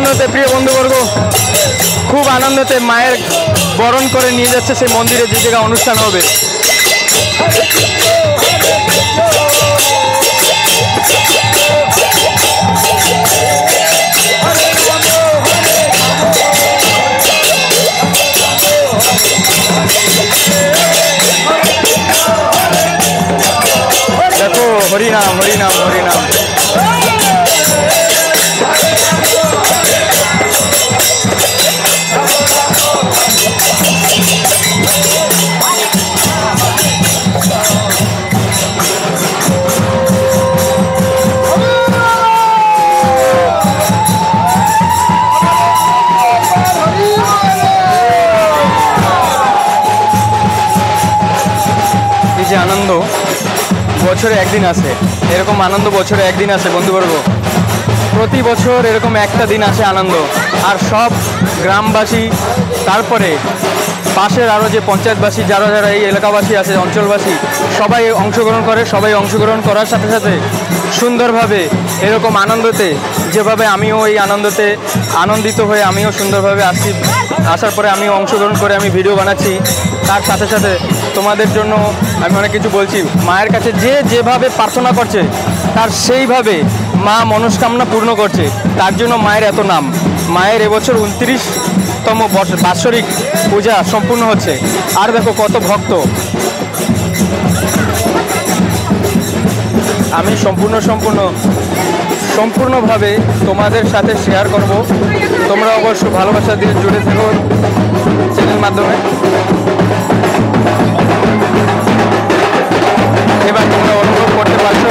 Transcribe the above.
আনন্দতে প্রিয় বন্ধুবর্গ, খুব আনন্দতে মায়ের বরণ করে নিয়ে যাচ্ছে সেই মন্দিরে, যে জায়গায় অনুষ্ঠান হবে। দেখো, হরিনাম হরিনাম হরিনাম। এই যে আনন্দ বছরে একদিন আসে, এরকম আনন্দ বছরে একদিন আসে বন্ধুবর্গ। প্রতি বছর এরকম একটা দিন আসে আনন্দ, আর সব গ্রামবাসী, তারপরে পাশের আরও যে পঞ্চায়েতবাসী, যারা যারা এই এলাকাবাসী আছে, অঞ্চলবাসী, সবাই অংশগ্রহণ করে। সবাই অংশগ্রহণ করার সাথে সাথে সুন্দরভাবে এরকম আনন্দতে, যেভাবে আমিও এই আনন্দতে আনন্দিত হয়ে আমিও সুন্দরভাবে আসছি, আসার পরে আমিও অংশগ্রহণ করে আমি ভিডিও বানাচ্ছি। তার সাথে সাথে তোমাদের জন্য আমি অনেক কিছু বলছি। মায়ের কাছে যে যেভাবে প্রার্থনা করছে, তার সেইভাবে মা মনস্কামনা পূর্ণ করছে। তার জন্য মায়ের এত নাম। মায়ের এবছর 29তম বাৎসরিক পূজা সম্পূর্ণ হচ্ছে। আর দেখো কত ভক্ত। আমি সম্পূর্ণভাবে তোমাদের সাথে শেয়ার করব। তোমরা অবশ্য ভালোবাসা দিয়ে জুড়ে থেকো চ্যানেল মাধ্যমে। এবার তোমরা অনুভব করতে পারছো